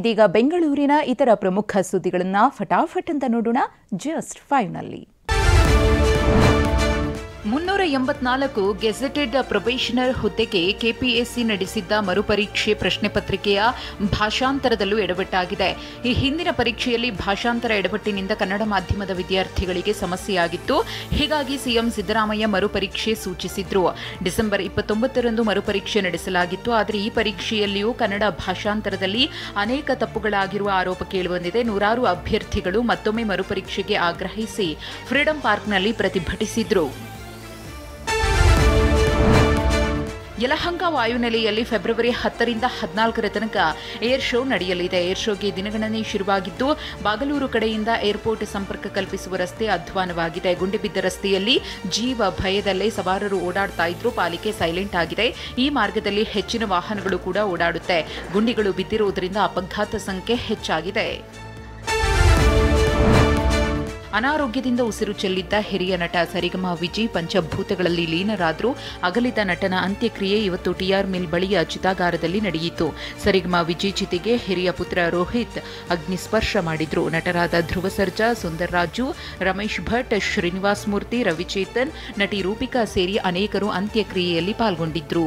ಇದೀಗ ಬೆಂಗಳೂರಿನ ಇತರ ಪ್ರಮುಖ ಸುದ್ದಿಗಳನ್ನು ಫಟಾಫಟ್ ಅಂತ ನೋಡೋಣ ಜಸ್ಟ್ 5 ನಲ್ಲಿ 384 ಗೆಜೆಟೆಡ್ ಪ್ರೊಬೇಷನರ್ ಹುದ್ದೆಗೆ ಕೆಪಿಎಸ್ಸಿ ನಡೆಸಿದ್ದ ಮರುಪರೀಕ್ಷೆ ಪ್ರಶ್ನೆ ಪತ್ರಿಕೆಯ ಭಾಷಾಂತರದಲ್ಲೂ ಎಡವಟ್ಟಾಗಿದೆ. ಈ ಹಿಂದಿನ ಪರೀಕ್ಷೆಯಲ್ಲಿ ಭಾಷಾಂತರ ಎಡವಟ್ಟಿನಿಂದ ಕನ್ನಡ ಮಾಧ್ಯಮದ ವಿದ್ಯಾರ್ಥಿಗಳಿಗೆ ಸಮಸ್ಯೆಯಾಗಿತ್ತು. ಹೀಗಾಗಿ ಸಿಎಂ ಸಿದ್ದರಾಮಯ್ಯ ಮರುಪರೀಕ್ಷೆ ಸೂಚಿಸಿದ್ರು. ಡಿಸೆಂಬರ್ 29ರಂದು ಮರುಪರೀಕ್ಷೆ ನಡೆಸಲಾಗಿತ್ತು. ಆದರೆ ಈ ಪರೀಕ್ಷೆಯಲ್ಲಿಯೂ ಕನ್ನಡ ಭಾಷಾಂತರದಲ್ಲಿ ಅನೇಕ ತಪ್ಪುಗಳಾಗಿರುವ ಆರೋಪ ಕೇಳಿಬಂದಿದೆ. ನೂರಾರು ಅಭ್ಯರ್ಥಿಗಳು ಮತ್ತೊಮ್ಮೆ ಮರುಪರೀಕ್ಷೆಗೆ ಆಗ್ರಹಿಸಿ ಫ್ರೀಡಂ ಪಾರ್ಕ್ನಲ್ಲಿ ಪ್ರತಿಭಟಿಸಿದ್ರು. ಯಲಹಂಕ ವಾಯುನೆಲೆಯಲ್ಲಿ ಫೆಬ್ರವರಿ 10ರಿಂದ 14ರ ತನಕ ಏರ್ ಶೋ ನಡೆಯಲಿದೆ. ಏರ್ ಶೋಗೆ ದಿನಗಣನೆ ಶುರುವಾಗಿದ್ದು, ಬಾಗಲೂರು ಕಡೆಯಿಂದ ಏರ್ಪೋರ್ಟ್ ಸಂಪರ್ಕ ಕಲ್ಪಿಸುವ ರಸ್ತೆ ಅಧ್ವಾನವಾಗಿದೆ. ಗುಂಡಿ ಬಿದ್ದ ರಸ್ತೆಯಲ್ಲಿ ಜೀವ ಭಯದಲ್ಲೇ ಸವಾರರು ಓಡಾಡ್ತಾ ಇದ್ರು. ಪಾಲಿಕೆ ಸೈಲೆಂಟ್ ಆಗಿದೆ. ಈ ಮಾರ್ಗದಲ್ಲಿ ಹೆಚ್ಚಿನ ವಾಹನಗಳು ಕೂಡ ಓಡಾಡುತ್ತೆ. ಗುಂಡಿಗಳು ಬಿದ್ದಿರುವುದರಿಂದ ಅಪಘಾತ ಸಂಖ್ಯೆ ಹೆಚ್ಚಾಗಿದೆ. ಅನಾರೋಗ್ಯದಿಂದ ಉಸಿರು ಚೆಲ್ಲಿದ್ದ ಹಿರಿಯ ನಟ ಸರಿಗಮ ವಿಜಿ ಪಂಚಭೂತಗಳಲ್ಲಿ ಲೀನರಾದ್ರು. ಅಗಲಿದ ನಟನ ಅಂತ್ಯಕ್ರಿಯೆ ಇವತ್ತು ಟಿಆರ್ ಮಿಲ್ ಬಳಿಯ ಚಿತಾಗಾರದಲ್ಲಿ ನಡೆಯಿತು. ಸರಿಗಮ ವಿಜಿ ಚಿತೆಗೆ ಹಿರಿಯ ಪುತ್ರ ರೋಹಿತ್ ಅಗ್ನಿಸ್ಪರ್ಶ ಮಾಡಿದ್ರು. ನಟರಾದ ಧ್ರುವ ಸರ್ಜಾ, ಸುಂದರ್ ರಾಜು, ರಮೇಶ್ ಭಟ್, ಶ್ರೀನಿವಾಸ್ ಮೂರ್ತಿ, ರವಿಚೇತನ್, ನಟಿ ರೂಪಿಕಾ ಸೇರಿ ಅನೇಕರು ಅಂತ್ಯಕ್ರಿಯೆಯಲ್ಲಿ ಪಾಲ್ಗೊಂಡಿದ್ರು.